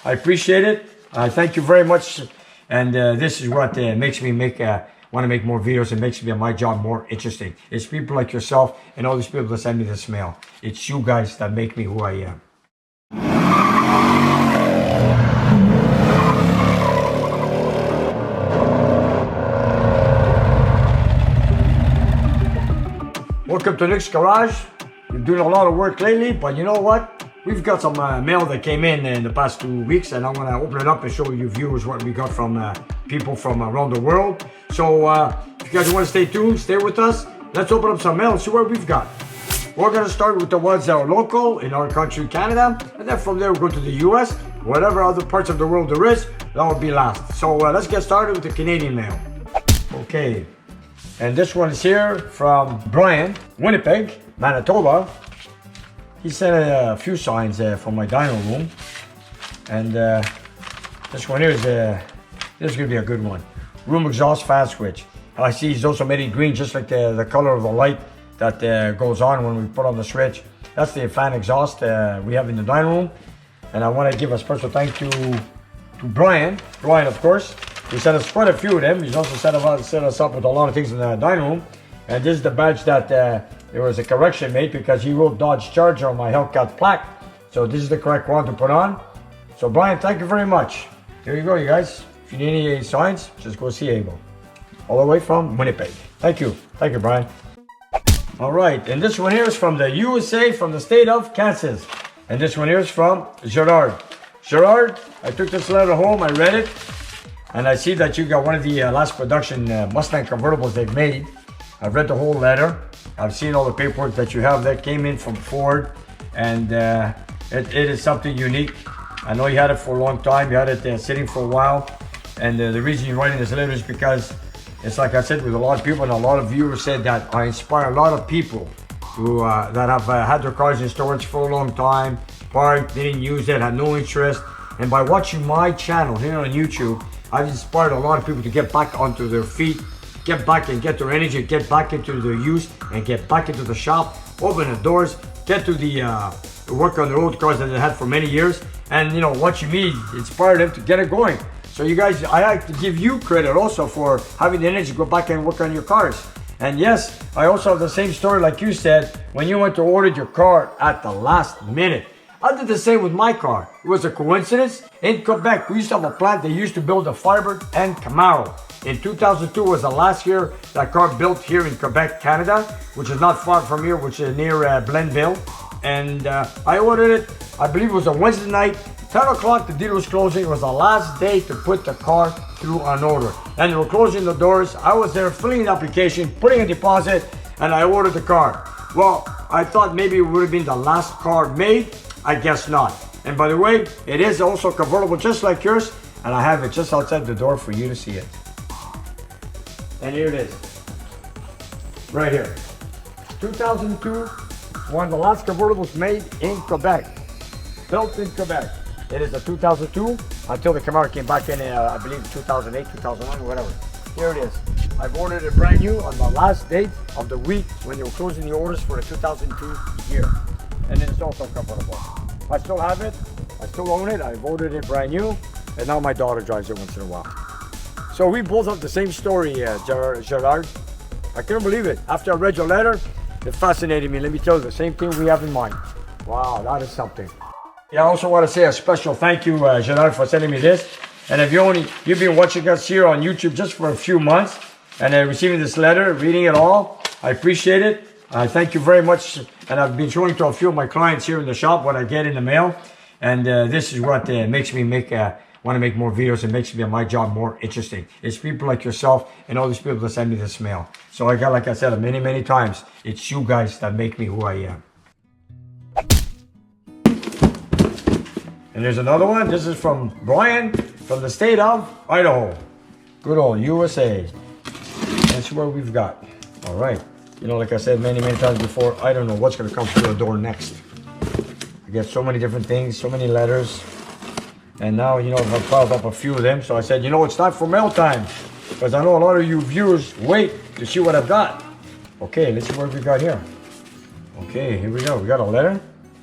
I appreciate it. Thank you very much. And this is what makes me want to make more videos and makes my job more interesting. It's people like yourself and all these people that send me this mail. It's you guys that make me who I am. Welcome to Nick's Garage. We're doing a lot of work lately, but you know what? We've got some mail that came in the past 2 weeks, and I'm going to open it up and show you viewers what we got from people from around the world. So if you guys want to stay tuned, stay with us. Let's open up some mail and see what we've got. We're going to start with the ones that are local in our country, Canada, and then from there we'll go to the US. Whatever other parts of the world there is, that will be last. So let's get started with the Canadian mail. Okay, and this one is here from Brian, Winnipeg, Manitoba. He sent a few signs for my dining room, and this one here is this is gonna be a good one. Room exhaust fast switch. I see he's also made it green, just like the color of the light that goes on when we put on the switch. That's the fan exhaust we have in the dining room, and I want to give a special thank you to Brian. Brian, of course, he sent us quite a few of them. He's also set us up with a lot of things in the dining room, and this is the badge that. There was a correction made because he wrote Dodge Charger on my Hellcat plaque. So this is the correct one to put on. So Brian, thank you very much. Here you go, you guys. If you need any signs, just go see Abel. All the way from Winnipeg. Thank you. Thank you, Brian. All right, and this one here is from the USA, from the state of Kansas. And this one here is from Gerard. Gerard, I took this letter home, I read it, and I see that you got one of the last production Mustang convertibles they've made. I've read the whole letter. I've seen all the paperwork that you have that came in from Ford, and it is something unique. I know you had it for a long time. You had it sitting for a while, and the reason you're writing this letter is because it's like I said with a lot of people, and a lot of viewers said that I inspire a lot of people who that have had their cars in storage for a long time, parked, didn't use it, had no interest, and by watching my channel here on YouTube, I've inspired a lot of people to get back onto their feet, get back and get their energy, get back into their use, and get back into the shop, open the doors, get to the work on their old cars that they had for many years, and you know, watching me inspire them to get it going. So you guys, I like to give you credit also for having the energy to go back and work on your cars. And yes, I also have the same story like you said, when you went to order your car at the last minute. I did the same with my car. It was a coincidence. In Quebec, we used to have a plant that used to build a Firebird and Camaro. In 2002 was the last year that car built here in Quebec, Canada, which is not far from here, which is near Blainville. And I ordered it, I believe it was a Wednesday night, 10 o'clock, the dealer was closing. It was the last day to put the car through an order. And they were closing the doors. I was there filling the application, putting a deposit, and I ordered the car. Well, I thought maybe it would have been the last car made. I guess not. And by the way, it is also convertible just like yours, and I have it just outside the door for you to see it. And here it is, right here. 2002, one of the last convertibles made in Quebec, built in Quebec. It is a 2002 until the Camaro came back in, I believe 2008, 2009, whatever. Here it is. I've ordered it brand new on the last date of the week when they were closing the orders for the 2002 year. And it's also convertible. I still have it, I still own it, I've ordered it brand new, and now my daughter drives it once in a while. So we both have the same story, Gerard. I couldn't believe it. After I read your letter, it fascinated me. Let me tell you, the same thing we have in mind. Wow, that is something. Yeah, I also want to say a special thank you, Gerard, for sending me this. And if you've been watching us here on YouTube just for a few months, and receiving this letter, reading it all, I appreciate it. I thank you very much, and I've been showing to a few of my clients here in the shop what I get in the mail, and this is what makes me want to make more videos and makes my job more interesting. It's people like yourself and all these people that send me this mail. So I got, like I said many, many times, it's you guys that make me who I am. And there's another one. This is from Brian from the state of Idaho. Good old USA. That's what we've got. All right. You know, like I said many, many times before, I don't know what's going to come through the door next. I get so many different things, so many letters. And now, you know, I've piled up a few of them. So I said, you know, it's time for mail time. Because I know a lot of you viewers wait to see what I've got. Okay, let's see what we got here. Okay, here we go. We got a letter.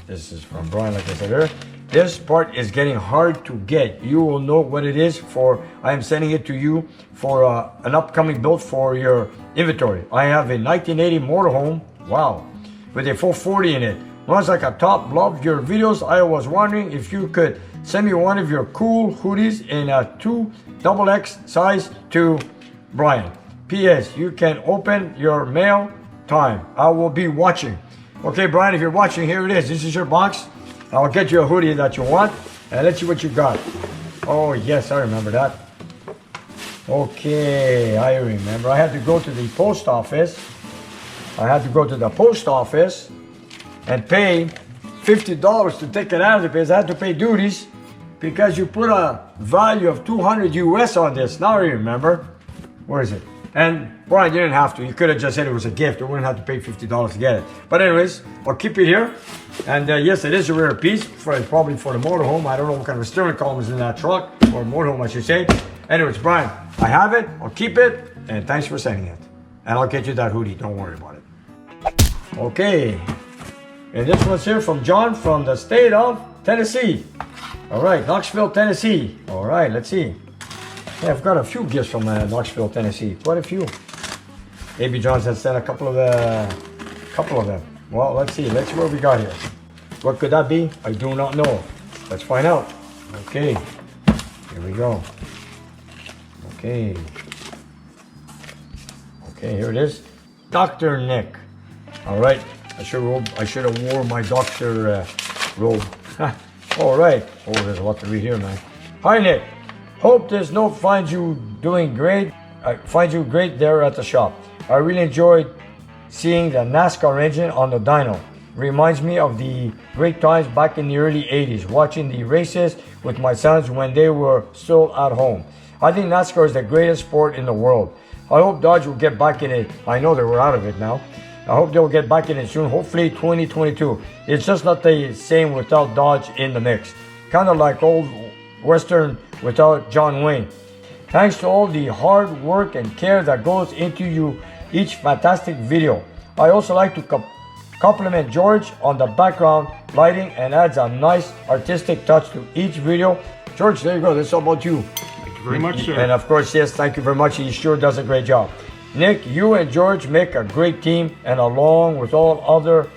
This is from Brian, like I said earlier. This part is getting hard to get. You will know what it is for. I am sending it to you for an upcoming build for your inventory. I have a 1980 motorhome, wow, with a 440 in it. Runs like a top. Love your videos. I was wondering if you could send me one of your cool hoodies in a 2XX size to Brian. P.S. You can open your mail time. I will be watching. Okay, Brian, if you're watching, here it is. This is your box. I'll get you a hoodie that you want and let's see what you got. Oh, yes, I remember that. Okay, I remember. I had to go to the post office. And pay $50 to take it out of the place. I had to pay duties because you put a value of 200 US on this. Now I remember. Where is it? And Brian, you didn't have to. You could have just said it was a gift. You wouldn't have to pay $50 to get it. But anyways, I'll keep it here. And yes, it is a rare piece, probably for the motorhome. I don't know what kind of a steering column is in that truck, or motorhome I should say. Anyways, Brian, I have it. I'll keep it. And thanks for sending it. And I'll get you that hoodie. Don't worry about it. Okay. And this one's here from John from the state of Tennessee. All right, Knoxville, Tennessee. All right, let's see. Yeah, I've got a few gifts from Knoxville, Tennessee. Quite a few. Maybe John's has sent a couple of them. Well, let's see. Let's see what we got here. What could that be? I do not know. Let's find out. Okay. Here we go. Okay. Okay, here it is. Dr. Nick. All right. I should have worn my doctor robe. All right. Oh, there's a lot to read here, man. Hi, Nick. Hope this note finds you doing great. Finds you great there at the shop. I really enjoyed seeing the NASCAR engine on the dyno. Reminds me of the great times back in the early 80s, watching the races with my sons when they were still at home. I think NASCAR is the greatest sport in the world. I hope Dodge will get back in it. I know they were out of it now. I hope they'll get back in it soon, hopefully 2022. It's just not the same without Dodge in the mix. Kind of like old Western without John Wayne. Thanks to all the hard work and care that goes into each fantastic video. I also like to compliment George on the background lighting and adds a nice artistic touch to each video. George, there you go. That's all about you. Thank you very much, sir. And of course, yes, thank you very much. He sure does a great job. Nick, you and George make a great team, and along with all other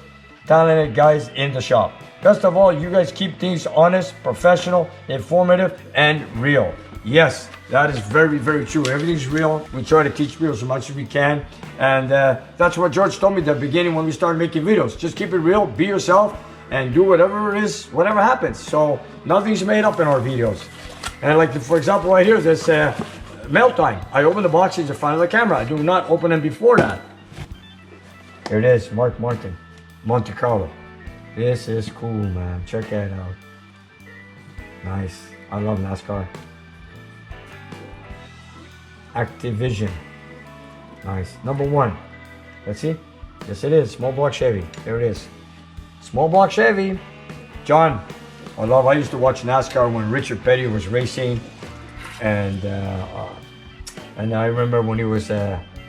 talented guys in the shop. Best of all, you guys keep things honest, professional, informative, and real. Yes, that is very, very true. Everything's real. We try to teach real as much as we can. And that's what George told me at the beginning when we started making videos. Just keep it real, be yourself, and do whatever it is, whatever happens. So nothing's made up in our videos. And like, for example, right here, this mail time. I open the boxes in front of the camera. I do not open them before that. Here it is, Mark Martin, Monte Carlo. This is cool, man. Check that out. Nice. I love NASCAR. Activision. Nice. Number 1. Let's see. Yes, it is. Small block Chevy. There it is. Small block Chevy. John, I used to watch NASCAR when Richard Petty was racing, and I remember when he was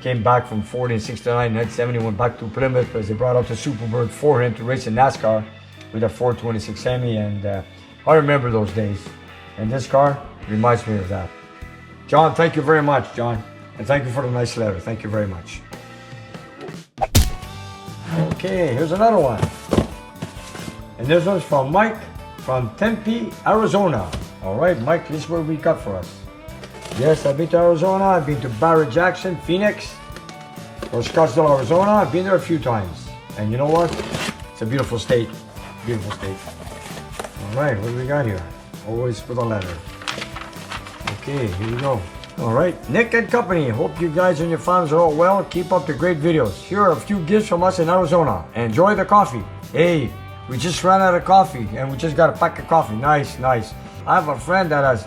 came back from 40 and 69, 1970, went back to Plymouth because they brought out the Superbird for him to race in NASCAR with a 426 Hemi, and I remember those days. And this car reminds me of that. John, thank you very much, John, and thank you for the nice letter. Thank you very much. Okay, here's another one, and this one's from Mike from Tempe, Arizona. All right, Mike, this is what we got for us. Yes, I've been to Arizona. I've been to Barrett Jackson, Phoenix, or Scottsdale, Arizona. I've been there a few times. And you know what? It's a beautiful state. Beautiful state. All right, what do we got here? Always with a letter. Okay, here we go. All right, Nick and company. Hope you guys and your families are all well. Keep up the great videos. Here are a few gifts from us in Arizona. Enjoy the coffee. Hey, we just ran out of coffee and we just got a pack of coffee. Nice, nice. I have a friend that has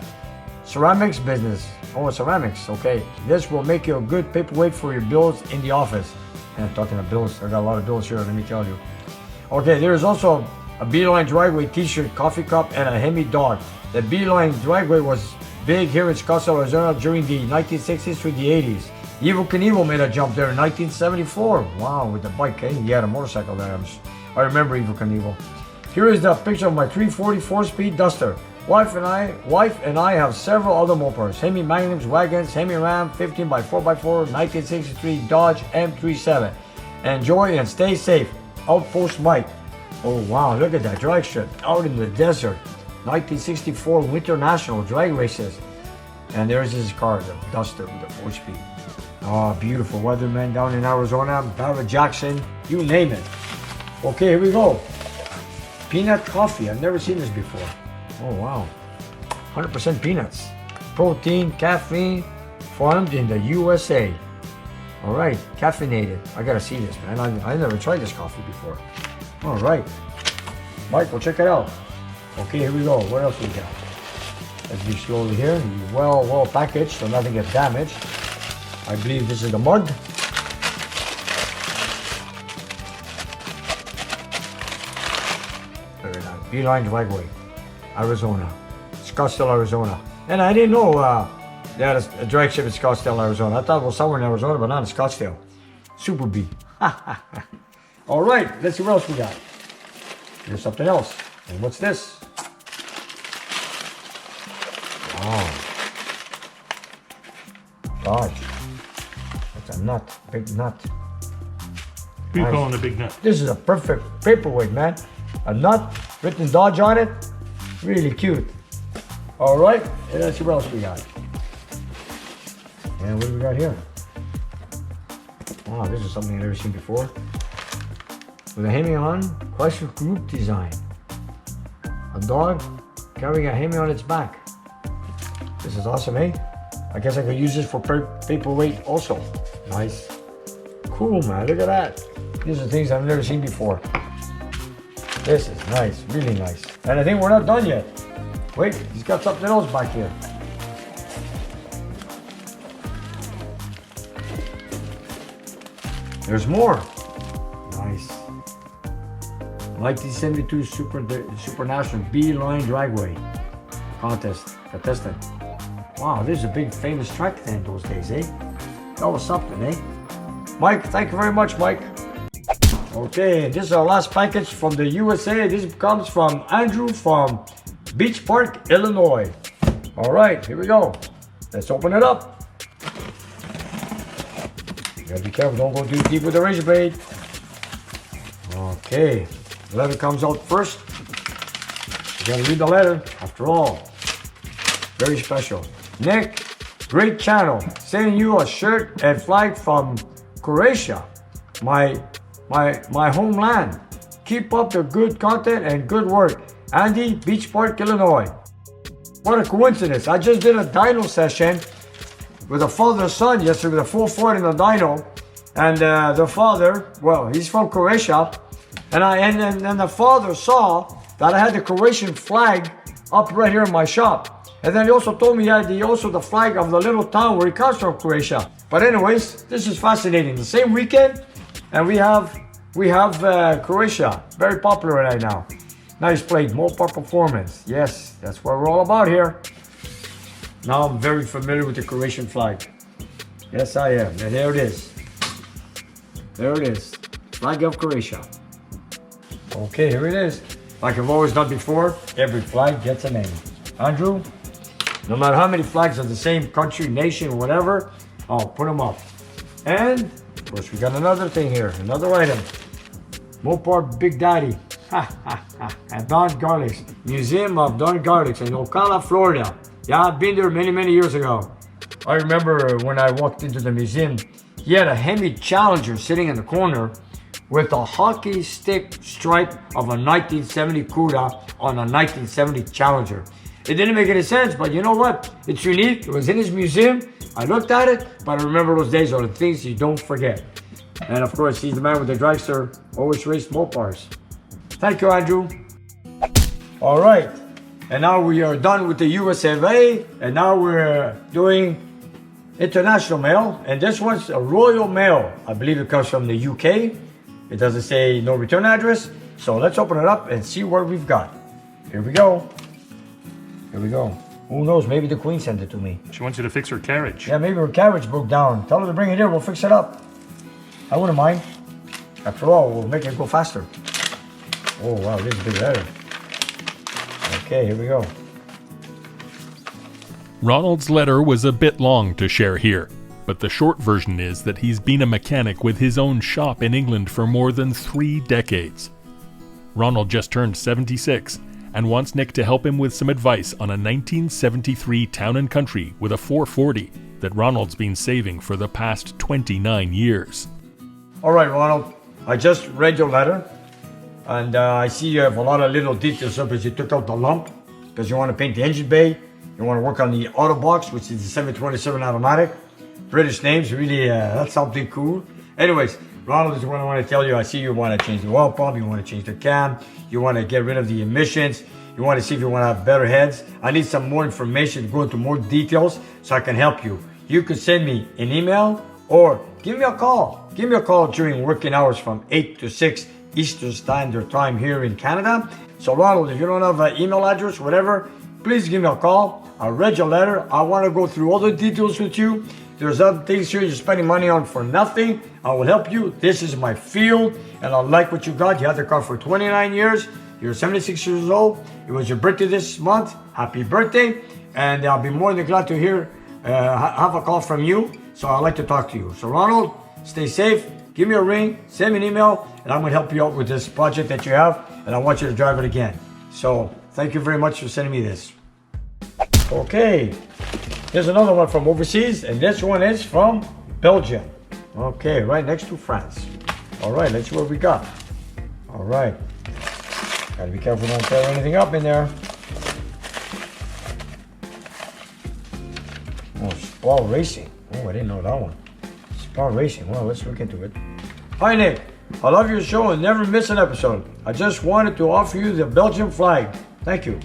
ceramics business. Oh, ceramics. Okay. This will make you a good paperweight for your bills in the office. And I'm talking about bills. I got a lot of bills here, let me tell you. Okay, there is also a Beeline Dragway t-shirt, coffee cup, and a Hemi dog. The Beeline Dragway was big here in Scottsdale, Arizona during the 1960s through the 80s. Evel Knievel made a jump there in 1974. Wow, with the bike. He had a motorcycle there. I remember Evel Knievel. Here is the picture of my 340 4-speed duster. Wife and I have several other mopars. Hemi Magnums, wagons, Hemi Ram, 15 by 4x4, 1963 Dodge M37. Enjoy and stay safe. Outpost Mike. Oh wow, look at that drag strip out in the desert. 1964 Winter National drag races. And there's his car, the Duster with the 4-speed. Oh, beautiful weatherman down in Arizona. Barrett Jackson, you name it. Okay, here we go. Peanut coffee. I've never seen this before. Oh wow. 100% peanuts. Protein, caffeine, farmed in the USA. All right, caffeinated. I gotta see this, man. I never tried this coffee before. All right, Michael, check it out. Okay, here we go. What else we got? Let's be slowly here. Well packaged, so nothing gets damaged. I believe this is the mug. Look at that. Beeline Dragway, Arizona. Scottsdale, Arizona. And I didn't know they had a drag ship in Scottsdale, Arizona. I thought it was somewhere in Arizona, but not in Scottsdale. Super B. All right, let's see what else we got. Here's something else. And what's this? Oh. Dodge. That's a nut. Big nut. What are you calling a big nut? This is a perfect paperweight, man. A nut, written Dodge on it. Really cute. All right, and let's see what else we got. And what do we got here? Wow, this is something I've never seen before. With a Hemi on, Chrysler Group design. A dog carrying a Hemi on its back. This is awesome, eh? I guess I could use this for paperweight also. Nice. Cool, man, look at that. These are things I've never seen before. This is nice, really nice. And I think we're not done yet. Wait, he's got something else back here. There's more. Nice. 1972 Super National B-Line Dragway contestant. Wow, this is a big famous track then those days, eh? That was something, eh? Mike, thank you very much, Mike. Okay, this is our last package from the USA. This comes from Andrew from Beach Park, Illinois. All right, here we go. Let's open it up. You gotta be careful, don't go too deep with the razor blade. Okay, the letter comes out first. You gotta read the letter, after all. Very special. Nick, great channel. Sending you a shirt and flag from Croatia, my homeland. Keep up the good content and good work. Andy, Beach Park, Illinois. What a coincidence. I just did a dyno session with a father and son yesterday with a full Ford in a dyno. And the father, well, he's from Croatia. And the father saw that I had the Croatian flag up right here in my shop. And then he also told me he had also the flag of the little town where he comes from, Croatia. But anyways, this is fascinating. The same weekend, and we have Croatia, very popular right now. Nice plate, Mopar Performance. Yes, that's what we're all about here. Now I'm very familiar with the Croatian flag. Yes, I am. And there it is. There it is. Flag of Croatia. Okay, here it is. Like I've always done before, every flag gets a name. Andrew, no matter how many flags of the same country, nation, whatever, I'll put them up. And, of course, we got another thing here, another item. Mopar Big Daddy. At Don Garlics, Museum of Don Garlics in Ocala, Florida. Yeah, I've been there many, many years ago. I remember when I walked into the museum, he had a Hemi Challenger sitting in the corner with a hockey stick stripe of a 1970 Cuda on a 1970 Challenger. It didn't make any sense, but you know what? It's unique. It was in his museum. I looked at it, but I remember those days are the things you don't forget. And of course, he's the man with the dragster, always raced Mopars. Thank you, Andrew. All right, and now we are done with the USA, and now we're doing international mail, and this one's a Royal Mail. I believe it comes from the UK. It doesn't say no return address, so let's open it up and see what we've got. Here we go. Here we go. Who knows, maybe the Queen sent it to me. She wants you to fix her carriage. Yeah, maybe her carriage broke down. Tell her to bring it here, we'll fix it up. I wouldn't mind. After all, we'll make it go faster. Oh wow, this is a big letter. Okay, here we go. Ronald's letter was a bit long to share here, but the short version is that he's been a mechanic with his own shop in England for more than 3 decades. Ronald just turned 76 and wants Nick to help him with some advice on a 1973 Town & Country with a 440 that Ronald's been saving for the past 29 years. All right, Ronald, I just read your letter, and I see you have a lot of little details up as you took out the lump because you want to paint the engine bay. You want to work on the auto box, which is the 727 automatic. British names, really, that's something cool. Anyways, Ronald is what I want to tell you. I see you want to change the oil pump, you want to change the cam, you want to get rid of the emissions, you want to see if you want to have better heads. I need some more information to go into more details so I can help you. You could send me an email or give me a call. Give me a call during working hours from 8 to 6 Eastern Standard Time here in Canada. So Ronald, if you don't have an email address, whatever, please give me a call. I read your letter. I want to go through all the details with you. There's other things here you're spending money on for nothing. I will help you. This is my field, and I like what you got. You had the car for 29 years. You're 76 years old. It was your birthday this month. Happy birthday. And I'll be more than glad to have a call from you. So I'd like to talk to you. So Ronald, stay safe. Give me a ring. Send me an email, and I'm going to help you out with this project that you have, and I want you to drive it again. So thank you very much for sending me this. Okay, here's another one from overseas, and this one is from Belgium. Okay, right next to France. All right, let's see what we got. All right, gotta be careful not to tear anything up in there. Oh, Spar Racing. Oh, I didn't know that one. Spar Racing. Well, let's look into it. Hi, Nick. I love your show and never miss an episode. I just wanted to offer you the Belgian flag. Thank you.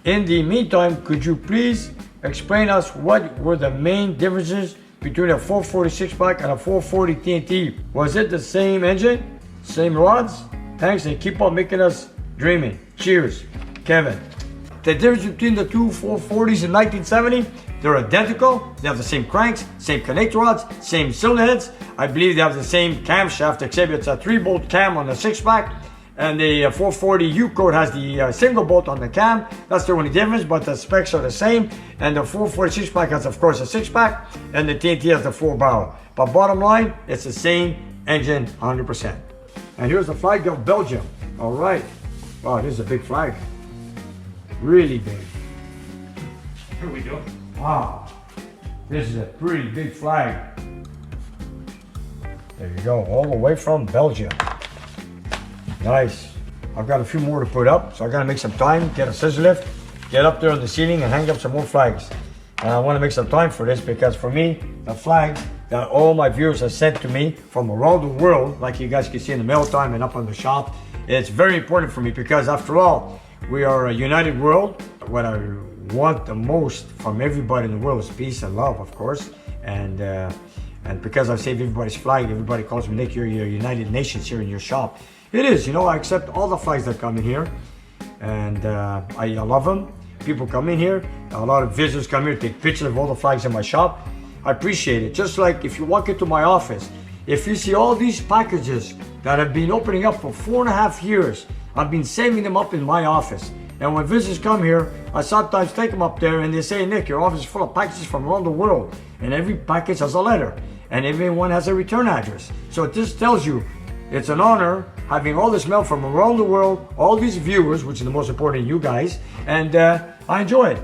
In the meantime, could you please explain us what were the main differences between a 440 6-pack and a 440 TNT? Was it the same engine? Same rods? Thanks, and keep on making us dreaming. Cheers, Kevin. The difference between the two 440s in 1970, they're identical. They have the same cranks, same connector rods, same cylinder heads. I believe they have the same camshaft, except it's a 3-bolt cam on the 6-pack. And the 440 U-Code has the single bolt on the cam. That's the only difference, but the specs are the same. And the 440 6-pack has, of course, a 6-pack, and the TNT has the 4-barrel. But bottom line, it's the same engine, 100%. And here's the flag of Belgium. All right. Wow, this is a big flag. Really big. Here we go. Wow. This is a pretty big flag. There you go, all the way from Belgium. Nice. I've got a few more to put up, so I gotta make some time, get a scissor lift, get up there on the ceiling and hang up some more flags. And I wanna make some time for this because for me, the flag that all my viewers have sent to me from around the world, like you guys can see in the mail time and up on the shop, it's very important for me because after all, we are a united world. What I want the most from everybody in the world is peace and love, of course. And because I've saved everybody's flag, everybody calls me, Nick, you're your United Nations here in your shop. It is, you know, I accept all the flags that come in here, and I love them. People come in here, a lot of visitors come here, take pictures of all the flags in my shop. I appreciate it. Just like if you walk into my office, if you see all these packages that have been opening up for 4.5 years, I've been saving them up in my office. And when visitors come here, I sometimes take them up there and they say, Nick, your office is full of packages from around the world. And every package has a letter, and everyone has a return address. So this tells you, it's an honor having all this mail from around the world, all these viewers, which is the most important, you guys, and I enjoy it.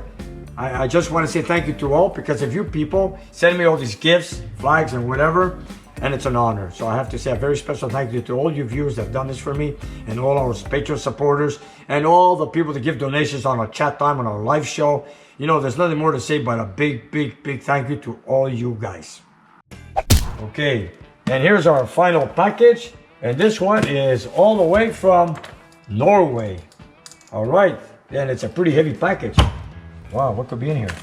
I just want to say thank you to all because of you people sending me all these gifts, flags, and whatever, and it's an honor. So I have to say a very special thank you to all you viewers that have done this for me, and all our Patreon supporters, and all the people that give donations on our chat time, on our live show. You know, there's nothing more to say but a big, big, big thank you to all you guys. Okay, and here's our final package. And this one is all the way from Norway. All right, then it's a pretty heavy package. Wow, what could be in here?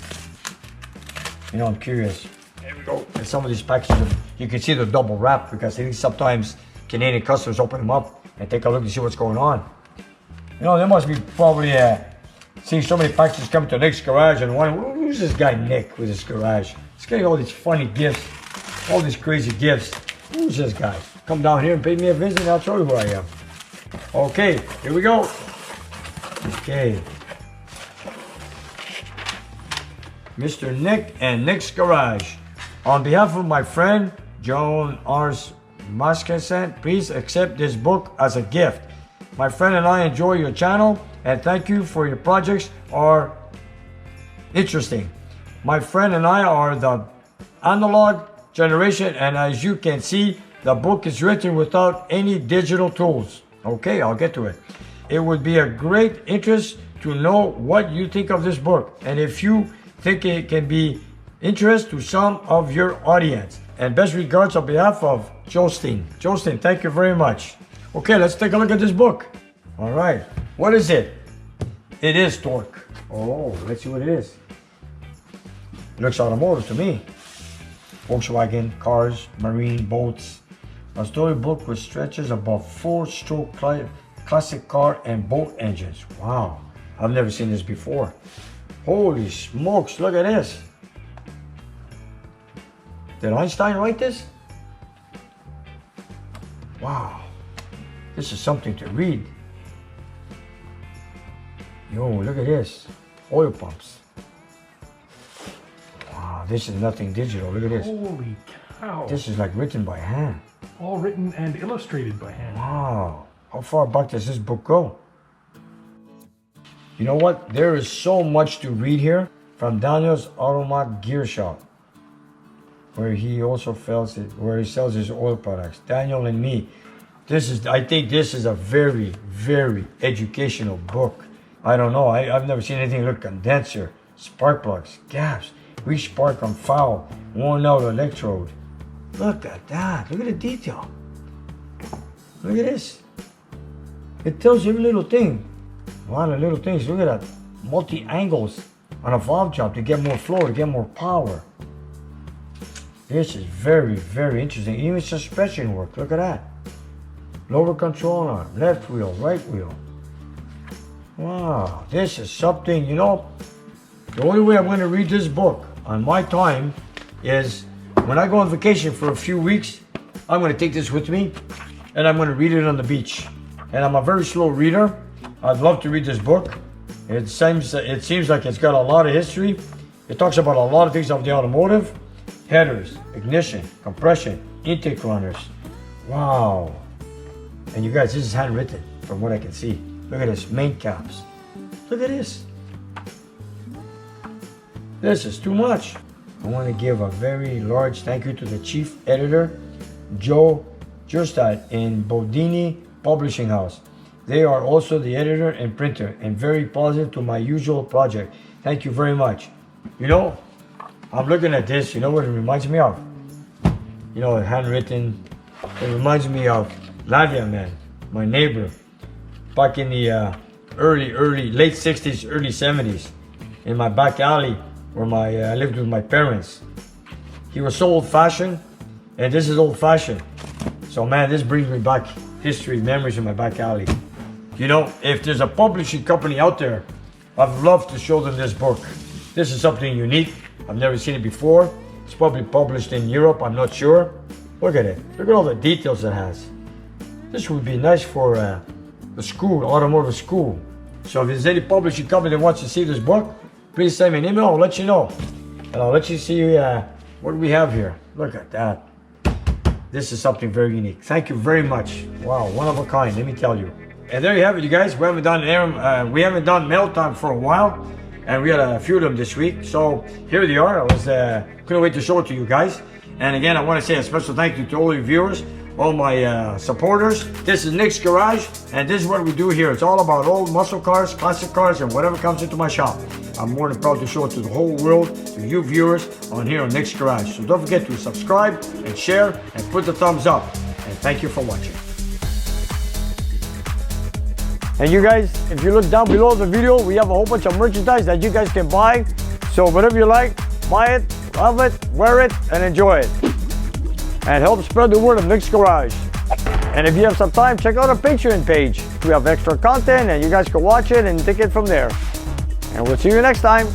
You know, I'm curious. There we go. And some of these packages, you can see they're double wrapped because I think sometimes Canadian customers open them up and take a look to see what's going on. You know, there must be probably seeing so many packages come to Nick's garage and wondering, who's this guy Nick with his garage? He's getting all these funny gifts, all these crazy gifts. Who's this guy? Come down here and pay me a visit and I'll show you who I am. Okay, here we go. Okay. Mr. Nick and Nick's Garage. On behalf of my friend, Joan R. Mascasen, please accept this book as a gift. My friend and I enjoy your channel and thank you for your projects are interesting. My friend and I are the analog generation, and as you can see, the book is written without any digital tools. Okay, I'll get to it. It would be a great interest to know what you think of this book and if you think it can be interest to some of your audience. And best regards on behalf of Jostin. Jostin, thank you very much. Okay, let's take a look at this book. All right, what is it? It is torque. Oh, let's see what it is. Looks automotive to me. Volkswagen, cars, marine, boats. A storybook with stretches above 4-stroke classic car and boat engines. Wow, I've never seen this before. Holy smokes, look at this. Did Einstein write this? Wow, this is something to read. Yo, look at this. Oil pumps. Wow, this is nothing digital. Look at this. Holy cow. This is like written by hand. All written and illustrated by hand. Wow. How far back does this book go? You know what? There is so much to read here from Daniel's Automat Gear Shop, where he also sells his oil products. Daniel and me. I think this is a very, very educational book. I don't know. I've never seen anything like condenser, spark plugs, gaps, weak spark on foul, worn out electrode. Look at that. Look at the detail. Look at this. It tells you every little thing. A lot of little things. Look at that. Multi-angles on a valve job to get more flow, to get more power. This is very, very interesting. Even suspension work. Look at that. Lower control arm, left wheel, right wheel. Wow, this is something, you know, the only way I'm going to read this book on my time is when I go on vacation for a few weeks. I'm going to take this with me and I'm going to read it on the beach. And I'm a very slow reader. I'd love to read this book. It seems like it's got a lot of history. It talks about a lot of things of the automotive. Headers, ignition, compression, intake runners. Wow. And you guys, this is handwritten from what I can see. Look at this, main caps. Look at this. This is too much. I want to give a very large thank you to the chief editor, Joe Jurstad in Bodini Publishing House. They are also the editor and printer and very positive to my usual project. Thank you very much. You know, I'm looking at this, you know what it reminds me of? You know, handwritten, it reminds me of Lavia Man, my neighbor, back in the late 60s, early 70s, in my back alley where I lived with my parents. He was so old-fashioned, and this is old-fashioned. So man, this brings me back history, memories in my back alley. You know, if there's a publishing company out there, I'd love to show them this book. This is something unique. I've never seen it before. It's probably published in Europe, I'm not sure. Look at it. Look at all the details it has. This would be nice for a school, automotive school. So if there's any publishing company that wants to see this book, please send me an email, I'll let you know. And I'll let you see what we have here. Look at that. This is something very unique. Thank you very much. Wow, one of a kind, let me tell you. And there you have it, you guys. We haven't done mail time for a while, and we had a few of them this week. So here they are. Couldn't wait to show it to you guys. And again, I want to say a special thank you to all your viewers, all my supporters. This is Nick's Garage, and this is what we do here. It's all about old muscle cars, classic cars, and whatever comes into my shop. I'm more than proud to show it to the whole world, to you viewers on here on Nick's Garage. So don't forget to subscribe and share and put the thumbs up. And thank you for watching. And you guys, if you look down below the video, we have a whole bunch of merchandise that you guys can buy. So whatever you like, buy it, love it, wear it, and enjoy it. And help spread the word of Nick's Garage. And if you have some time, check out our Patreon page. We have extra content and you guys can watch it and take it from there. And we'll see you next time.